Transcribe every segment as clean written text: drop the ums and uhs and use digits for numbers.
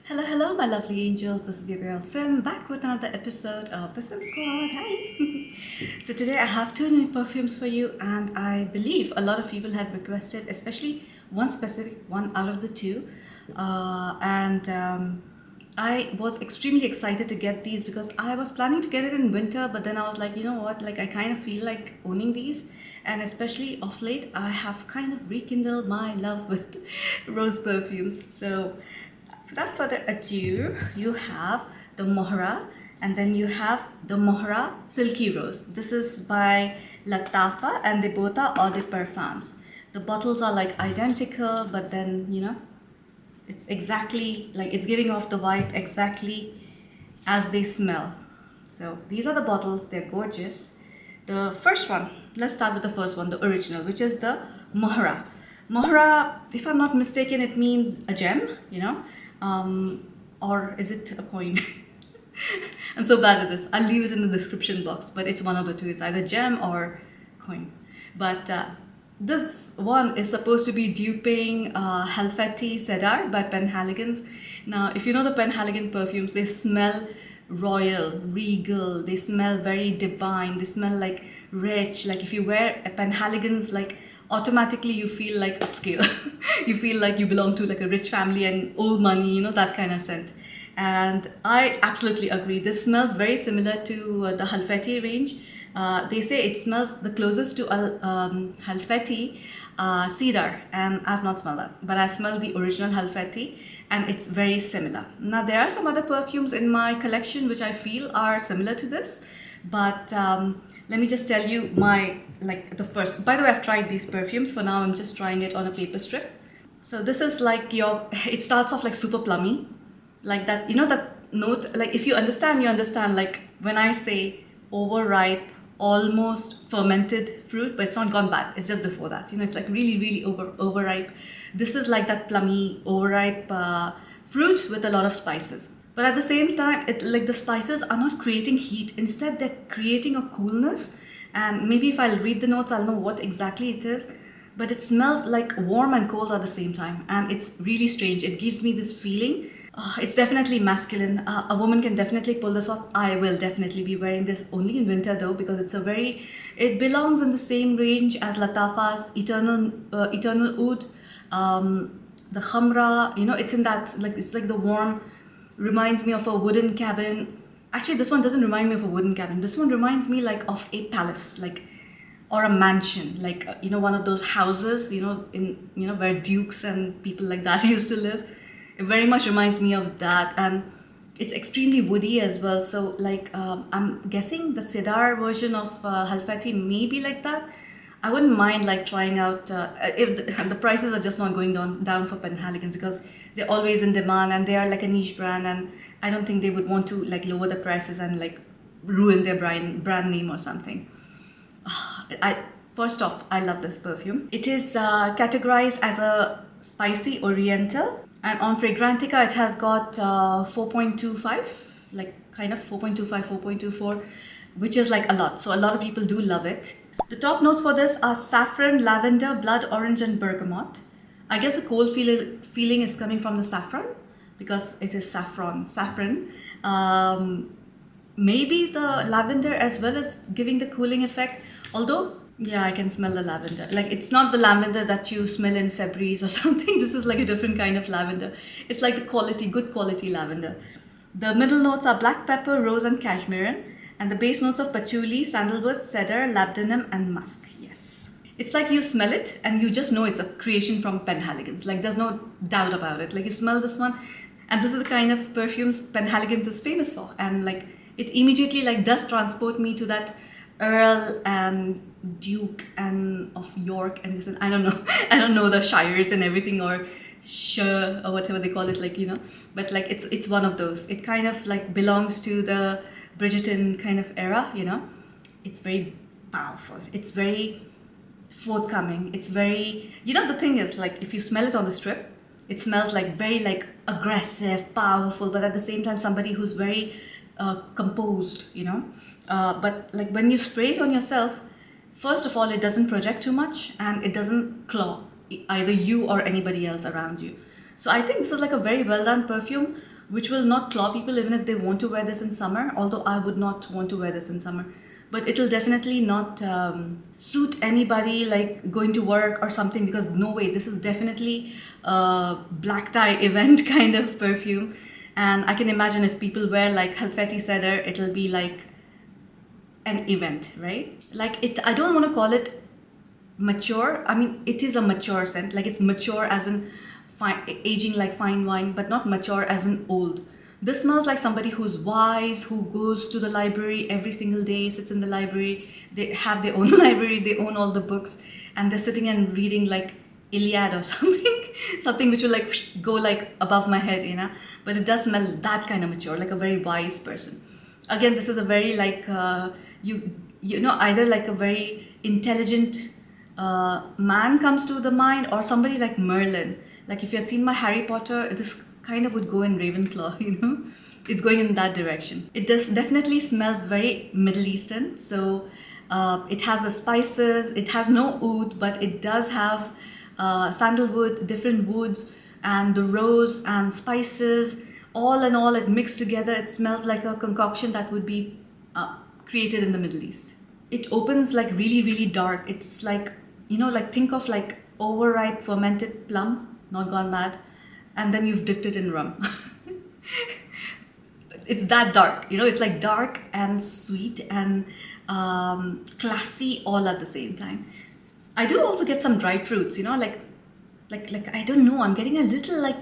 Hello, hello, my lovely angels. This is your girl Sim back with another episode of the Sim Squad. Hi! So, today I have two new perfumes for you, and I believe a lot of people had requested, especially one specific one out of the two. And I was extremely excited to get these because I was planning to get it in winter, but then I was like, you know what, like I kind of feel like owning these, and especially of late, I have kind of rekindled my love with rose perfumes. So, without further ado, you have the Mohra, and then you have the Mohra Silky Rose. This is by Lattafa, and they both are eau de perfumes. The bottles are like identical, but then it's exactly like it's giving off the vibe exactly as they smell. So these are the bottles, they're gorgeous. The first one, let's start with the first one, the original, which is the Mohra. Mohra, if I'm not mistaken, it means a gem. Or is it a coin? I'm so bad at this. I'll leave it in the description box, but it's one of the two. It's either gem or coin. But this one is supposed to be duping Halfeti Cedar by Penhaligon's. Now, if you know the Penhaligon perfumes, they smell royal, regal, they smell very divine, they smell like rich. Like if you wear a Penhaligon's, like automatically you feel like upscale. You feel like you belong to like a rich family and old money, that kind of scent. And I absolutely agree. This smells very similar to the Halfeti range. They say it smells the closest to Halfeti cedar, and I've not smelled that, but I've smelled the original Halfeti, and it's very similar. Now there are some other perfumes in my collection which I feel are similar to this, but let me just tell you the first. By the way, I've tried these perfumes. For now, I'm just trying it on a paper strip. So this is like it starts off like super plummy, like that, that note, like if you understand, you understand, like when I say overripe, almost fermented fruit, but it's not gone bad, it's just before that, it's like really, really overripe. This is like that plummy, overripe fruit with a lot of spices. But at the same time, like the spices are not creating heat. Instead, they're creating a coolness. And maybe if I'll read the notes, I'll know what exactly it is. But it smells like warm and cold at the same time. And it's really strange. It gives me this feeling. It's definitely masculine. A woman can definitely pull this off. I will definitely be wearing this only in winter though, because it belongs in the same range as Lattafa's Eternal Oud, the Khamra. It's in that, like, it's like the warm, reminds me of a wooden cabin. Actually, this one doesn't remind me of a wooden cabin. This one reminds me like of a palace, like, or a mansion, like one of those houses, in where dukes and people like that used to live. It very much reminds me of that, and it's extremely woody as well. So like I'm guessing the Cedar version of Halfeti may be like that. I wouldn't mind like trying out if the prices are just not going down for Penhaligon's, because they're always in demand and they are like a niche brand, and I don't think they would want to like lower the prices and like ruin their brand name or something. First off, I love this perfume. It is categorized as a spicy oriental, and on Fragrantica it has got 4.25, like kind of 4.25, 4.24, which is like a lot. So a lot of people do love it. The top notes for this are saffron, lavender, blood orange, and bergamot. I guess the cold feeling is coming from the saffron, because it is saffron. Maybe the lavender as well as giving the cooling effect. Although, yeah, I can smell the lavender. Like, it's not the lavender that you smell in Febreze or something. This is like a different kind of lavender. It's like the good quality lavender. The middle notes are black pepper, rose, and cashmere. And the base notes of patchouli, sandalwood, cedar, labdanum, and musk. Yes. It's like you smell it and you just know it's a creation from Penhaligon's. Like, there's no doubt about it. Like, you smell this one, and this is the kind of perfumes Penhaligon's is famous for. And like, it immediately like does transport me to that Earl and Duke and of York and this, and I don't know. I don't know the shires and everything, or Shire or whatever they call it, like, but like it's one of those. It kind of like belongs to the Bridgerton kind of era. It's very powerful, it's very forthcoming, it's very, the thing is, like, if you smell it on the strip, it smells like very like aggressive, powerful, but at the same time somebody who's very composed. But like when you spray it on yourself, first of all, it doesn't project too much, and it doesn't claw either you or anybody else around you. So I think this is like a very well done perfume which will not claw people even if they want to wear this in summer, although I would not want to wear this in summer. But it'll definitely not suit anybody like going to work or something, because no way, this is definitely a black tie event kind of perfume. And I can imagine if people wear like Halfeti Cedar, it'll be like an event, right? Like it, I don't want to call it mature. I mean, it is a mature scent, like it's mature as in fine, aging like fine wine, but not mature as in old. This smells like somebody who's wise, who goes to the library every single day, sits in the library, they have their own library, they own all the books, and they're sitting and reading like Iliad or something, something which will like go like above my head, you know. But it does smell that kind of mature, like a very wise person. Again, this is a very like you know, either like a very intelligent man comes to the mind, or somebody like Merlin. Like if you had seen my Harry Potter, this kind of would go in Ravenclaw, you know. It's going in that direction. It does definitely smells very Middle Eastern. So it has the spices, it has no oud, but it does have sandalwood, different woods, and the rose and spices. All in all, it mixed together. It smells like a concoction that would be created in the Middle East. It opens like really, really dark. It's like, you know, like think of like overripe fermented plum, not gone mad, and then you've dipped it in rum. It's that dark, you know, it's like dark and sweet and classy all at the same time. I do also get some dried fruits, you know, like I don't know, I'm getting a little like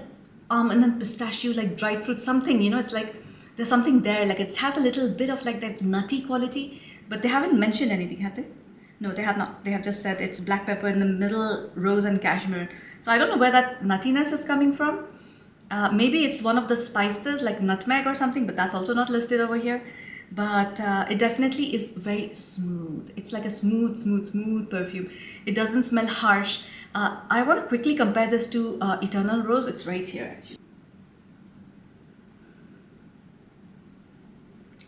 almond and pistachio, like dried fruit, something, you know, it's like there's something there, like it has a little bit of like that nutty quality, but they haven't mentioned anything, have they? No, they have not. They have just said it's black pepper in the middle, rose and cashmere. So I don't know where that nuttiness is coming from. Maybe it's one of the spices like nutmeg or something, but that's also not listed over here. But it definitely is very smooth. It's like a smooth perfume. It doesn't smell harsh. I want to quickly compare this to Eternal Rose. It's right here actually.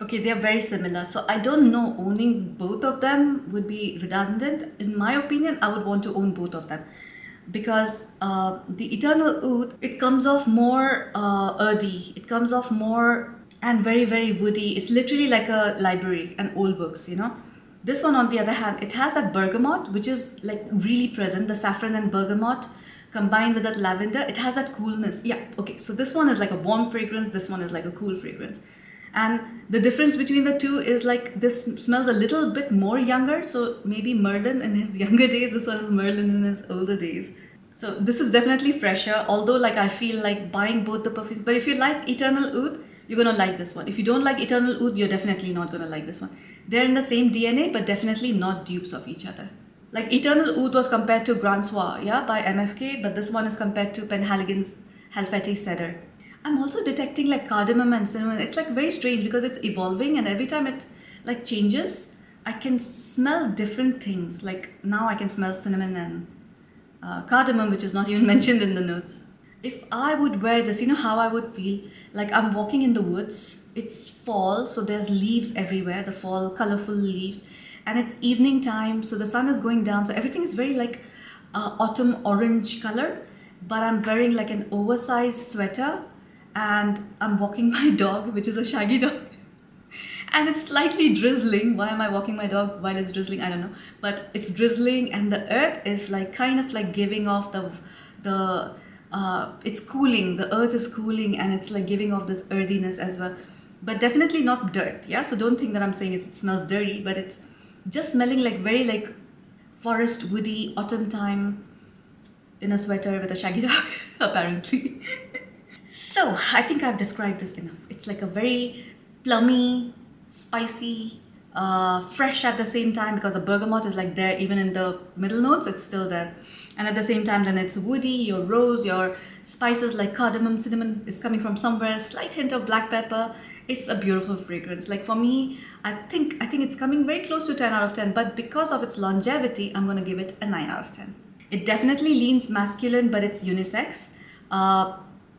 Okay, they are very similar. So I don't know, owning both of them would be redundant. In my opinion, I would want to own both of them, because the Eternal Oud, it comes off more earthy. It comes off more and very, very woody. It's literally like a library and old books, you know. This one, on the other hand, it has that bergamot, which is like really present. The saffron and bergamot combined with that lavender, it has that coolness. Yeah, okay. So this one is like a warm fragrance. This one is like a cool fragrance. And the difference between the two is like this smells a little bit more younger. So maybe Merlin in his younger days, this one is Merlin in his older days. So this is definitely fresher, although like I feel like buying both the perfumes. But if you like Eternal Oud, you're gonna like this one. If you don't like Eternal Oud, you're definitely not gonna like this one. They're in the same DNA, but definitely not dupes of each other. Like Eternal Oud was compared to Grand Soir, yeah, by MFK, but this one is compared to Penhaligon's Halfeti Cedar. I'm also detecting like cardamom and cinnamon. It's like very strange because it's evolving, and every time it like changes, I can smell different things. Like now I can smell cinnamon and cardamom, which is not even mentioned in the notes. If I would wear this, you know how I would feel? Like I'm walking in the woods. It's fall, so there's leaves everywhere, the fall, colorful leaves. And it's evening time, so the sun is going down. So everything is very like autumn orange color. But I'm wearing like an oversized sweater, and I'm walking my dog, which is a shaggy dog. And it's slightly drizzling. Why am I walking my dog while it's drizzling? I don't know. But it's drizzling, and the earth is like kind of like giving off it's cooling. The earth is cooling, and it's like giving off this earthiness as well. But definitely not dirt, yeah? So don't think that I'm saying it smells dirty, but it's just smelling like very like forest, woody, autumn time in a sweater with a shaggy dog, apparently. So I think I've described this enough. It's like a very plummy, spicy, fresh at the same time, because the bergamot is like there even in the middle notes, it's still there. And at the same time, then it's woody, your rose, your spices like cardamom, cinnamon is coming from somewhere, a slight hint of black pepper. It's a beautiful fragrance. Like for me, I think it's coming very close to 10 out of 10, but because of its longevity, I'm gonna give it a 9 out of 10. It definitely leans masculine, but it's unisex.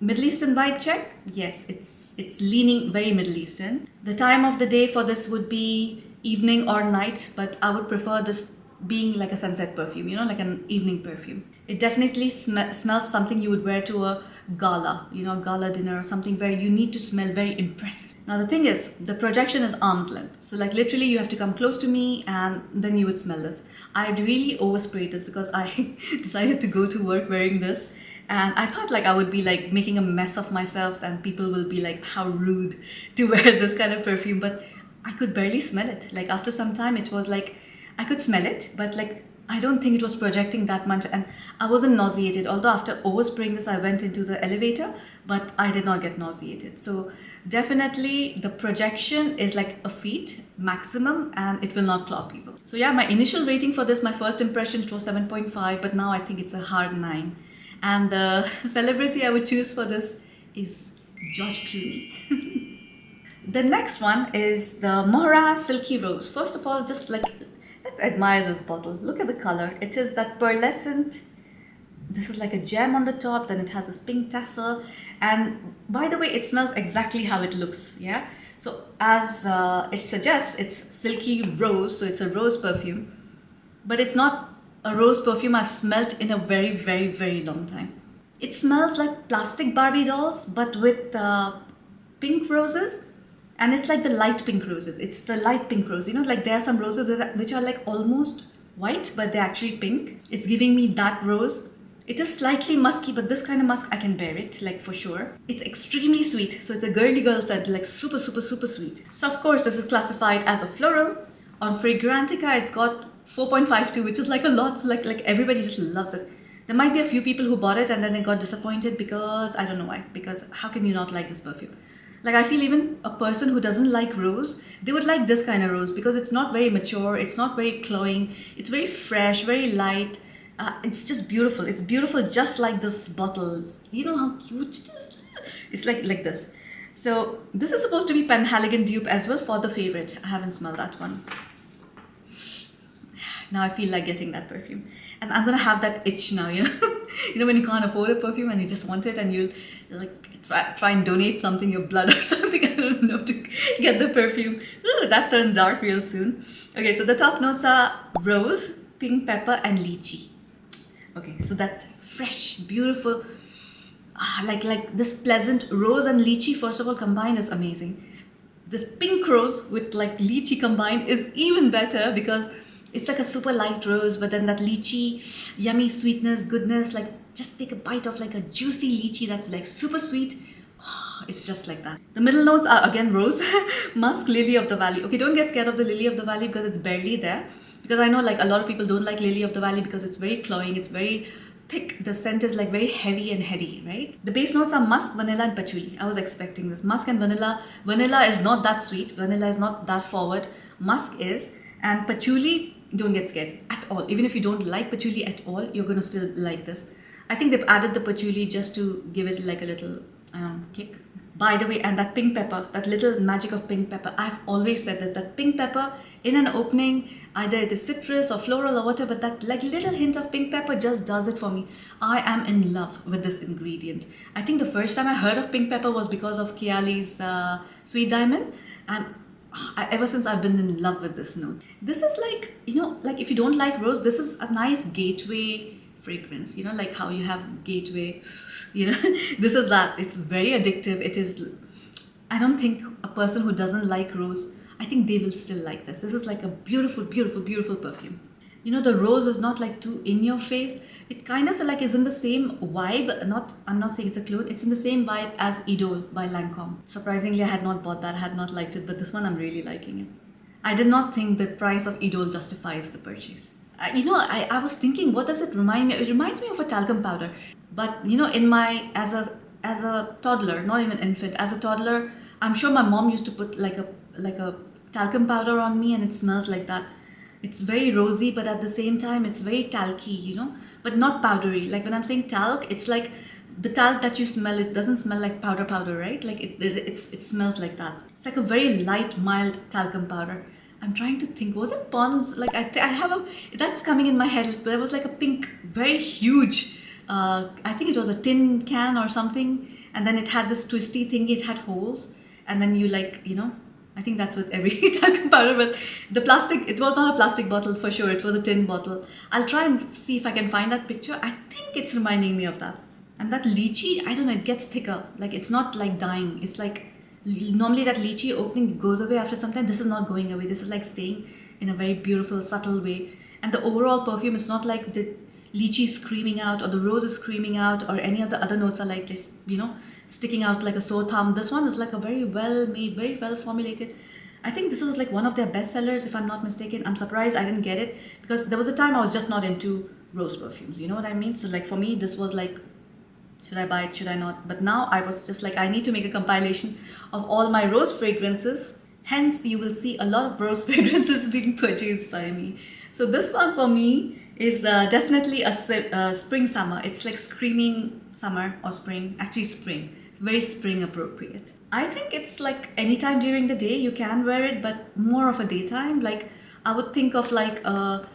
Middle Eastern vibe check? Yes, it's leaning very Middle Eastern. The time of the day for this would be evening or night, but I would prefer this being like a sunset perfume, you know, like an evening perfume. It definitely smells something you would wear to a gala, gala dinner or something where you need to smell very impressive. Now the thing is, the projection is arm's length. So like literally you have to come close to me and then you would smell this. I really oversprayed this because I decided to go to work wearing this. And I thought like I would be like making a mess of myself and people will be like, how rude to wear this kind of perfume. But I could barely smell it. Like after some time it was like, I could smell it, but like I don't think it was projecting that much and I wasn't nauseated. Although after overspraying this, I went into the elevator, but I did not get nauseated. So definitely the projection is like a feet maximum and it will not clog people. So yeah, my initial rating for this, my first impression, it was 7.5, but now I think it's a hard 9. And the celebrity I would choose for this is George Clooney. The next one is the Mohra Silky Rose. First of all, just like, let's admire this bottle. Look at the color. It is that pearlescent, this is like a gem on the top, then it has this pink tassel. And by the way, it smells exactly how it looks, yeah? So as it suggests, it's silky rose, so it's a rose perfume. But it's not a rose perfume I've smelled in a very, very, very long time. It smells like plastic Barbie dolls, but with pink roses. And it's like the light pink roses. It's the light pink rose. Like there are some roses which are like almost white, but they're actually pink. It's giving me that rose. It is slightly musky, but this kind of musk, I can bear it, like for sure. It's extremely sweet. So it's a girly girl scent, like super, super, super sweet. So of course, this is classified as a floral. On Fragrantica, it's got 4.52, which is like a lot. So like everybody just loves it. There might be a few people who bought it and then they got disappointed because, I don't know why, because how can you not like this perfume? Like I feel even a person who doesn't like rose, they would like this kind of rose because it's not very mature, it's not very cloying, it's very fresh, very light. It's just beautiful. It's beautiful just like this bottle. You know how cute it is? It's like this. So this is supposed to be Penhaligon dupe as well for the favorite. I haven't smelled that one. Now I feel like getting that perfume. And I'm gonna have that itch now, when you can't afford a perfume and you just want it and you'll like try and donate something, your blood or something, I don't know, to get the perfume. Ooh, that turned dark real soon. Okay, so the top notes are rose, pink pepper and lychee. Okay, so that fresh, beautiful, like this pleasant rose and lychee, first of all, combined is amazing. This pink rose with like lychee combined is even better because it's like a super light rose, but then that lychee, yummy sweetness, goodness, like just take a bite of like a juicy lychee that's like super sweet. Oh, it's just like that. The middle notes are again rose, musk, lily of the valley. Okay, don't get scared of the lily of the valley because it's barely there. Because I know like a lot of people don't like lily of the valley because it's very cloying, it's very thick. The scent is like very heavy and heady, right? The base notes are musk, vanilla and patchouli. I was expecting this. Musk and vanilla. Vanilla is not that sweet. Vanilla is not that forward. Musk is. And patchouli, don't get scared at all. Even if you don't like patchouli at all, you're going to still like this. I think they've added the patchouli just to give it like a little kick. By the way, and that pink pepper, that little magic of pink pepper, I've always said that pink pepper in an opening, either it is citrus or floral or whatever, but that like little hint of pink pepper just does it for me. I am in love with this ingredient. I think the first time I heard of pink pepper was because of Kiali's Sweet Diamond, and ever since I've been in love with this note. This is like, like if you don't like rose, this is a nice gateway fragrance, like how you have gateway, this is that. It's very addictive. It is, I don't think a person who doesn't like rose, I think they will still like this. This is like a beautiful, beautiful, beautiful perfume. The rose is not like too in your face. It kind of like is in the same vibe. I'm not saying it's a clone. It's in the same vibe as Idole by Lancome. Surprisingly, I had not bought that. I had not liked it, but this one I'm really liking it. I did not think the price of Idole justifies the purchase. I was thinking, what does it remind me? It reminds me of a talcum powder. But in my as a toddler, not even infant, as a toddler, I'm sure my mom used to put like a talcum powder on me, and it smells like that. It's very rosy, but at the same time, it's very talky, but not powdery. Like when I'm saying talc, it's like the talc that you smell. It doesn't smell like powder, right? Like it smells like that. It's like a very light, mild talcum powder. I'm trying to think, was it Pond's? Like I have that's coming in my head. There was like a pink, very huge, I think it was a tin can or something. And then it had this twisty thingy, it had holes. And then you like, I think that's with every talcum powder, but the plastic, it was not a plastic bottle for sure. It was a tin bottle. I'll try and see if I can find that picture. I think it's reminding me of that. And that lychee, I don't know, it gets thicker. Like it's not like dying. It's like normally that lychee opening goes away after some time. This is not going away. This is like staying in a very beautiful, subtle way. And the overall perfume is not like the lychee screaming out or the rose is screaming out or any of the other notes are like just, you know, sticking out like a sore thumb. This one is like a very well made, very well formulated. I think this was like one of their best sellers, if I'm not mistaken. I'm surprised I didn't get it because there was a time I was just not into rose perfumes. You know what I mean? So like for me, this was like, should I buy it? Should I not? But now I was just like, I need to make a compilation of all my rose fragrances. Hence, you will see a lot of rose fragrances being purchased by me. So this one for me is definitely a spring summer. It's like screaming summer or spring, actually spring, very spring appropriate. I think it's like anytime during the day you can wear it, but more of a daytime. Like I would think of like a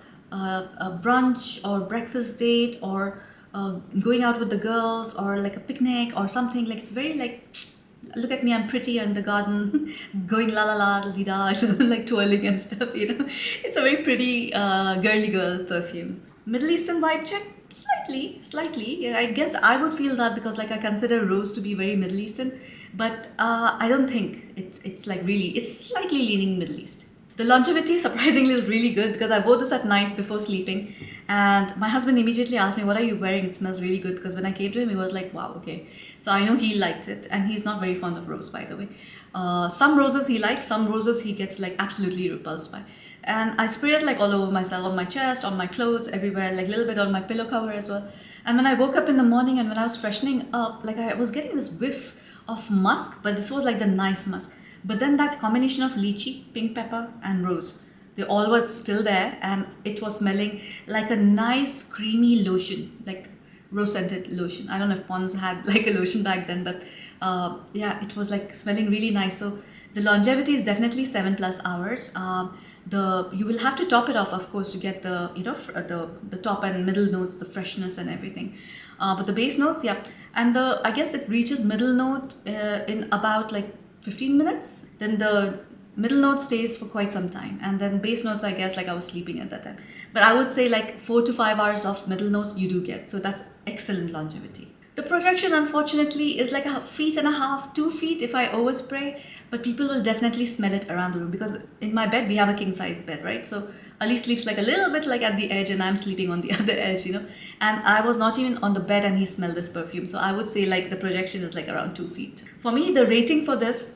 brunch or breakfast date or going out with the girls or like a picnic or something. Like it's very like, look at me, I'm pretty in the garden, going la la la da da, like twirling and stuff, you know. It's a very pretty girly girl perfume. Middle Eastern vibe check? Slightly. Yeah, I guess I would feel that because like I consider rose to be very Middle Eastern, but I don't think it's like really, it's slightly leaning Middle East. The longevity surprisingly is really good because I wore this at night before sleeping and my husband immediately asked me, what are you wearing? It smells really good, because when I came to him, he was like, wow, okay. So I know he liked it and he's not very fond of rose, by the way. Some roses he likes, some roses he gets like absolutely repulsed by. And I sprayed it like all over myself, on my chest, on my clothes, everywhere, like a little bit on my pillow cover as well. And when I woke up in the morning and when I was freshening up, like I was getting this whiff of musk, but this was like the nice musk. But then that combination of lychee, pink pepper and rose, they all were still there and it was smelling like a nice creamy lotion, like rose scented lotion. I don't know if Pond's had like a lotion back then, but yeah, it was like smelling really nice. So the longevity is definitely 7+ hours. You will have to top it off, of course, to get the, you know, the top and middle notes, the freshness and everything. But the base notes, yeah. And I guess it reaches middle note in about like 15 minutes. Then the middle note stays for quite some time. And then base notes, I guess, like I was sleeping at that time. But I would say like 4 to 5 hours of middle notes you do get. So that's excellent longevity. The projection, unfortunately, is like 1.5 feet, 2 feet if I overspray, but people will definitely smell it around the room because in my bed, we have a king size bed, right? So Ali sleeps like a little bit like at the edge and I'm sleeping on the other edge, you know, and I was not even on the bed and he smelled this perfume. So I would say like the projection is like around 2 feet. For me, the rating for this,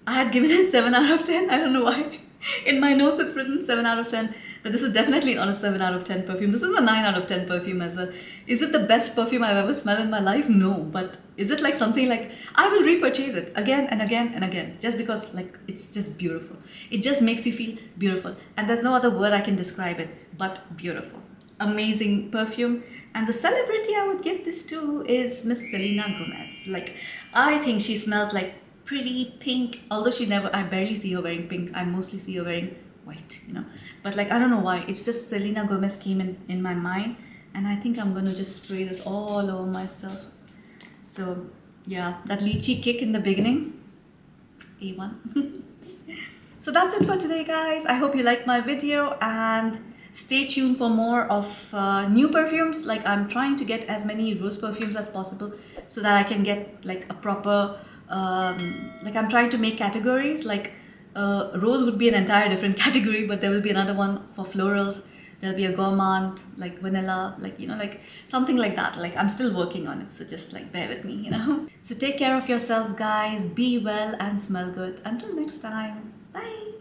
I had given it 7 out of 10. I don't know why. In my notes, it's written 7 out of 10, but this is definitely not a 7 out of 10 perfume. This is a 9 out of 10 perfume as well. Is it the best perfume I've ever smelled in my life? No, but is it like something like, I will repurchase it again and again and again, just because like it's just beautiful. It just makes you feel beautiful. And there's no other word I can describe it, but beautiful. Amazing perfume. And the celebrity I would give this to is Miss Selena Gomez. Like, I think she smells like pretty pink, although I barely see her wearing pink. I mostly see her wearing white, you know. But like, I don't know why. It's just Selena Gomez came in my mind. And I think I'm gonna just spray this all over myself. So yeah, that lychee kick in the beginning, A1. So that's it for today, guys. I hope you liked my video and stay tuned for more of new perfumes. Like I'm trying to get as many rose perfumes as possible so that I can get like a proper, like I'm trying to make categories. Like rose would be an entire different category, but there will be another one for florals. There'll be a gourmand, like vanilla, like, you know, like something like that. Like I'm still working on it, so just like bear with me, you know. So take care of yourself, guys. Be well and smell good. Until next time. Bye.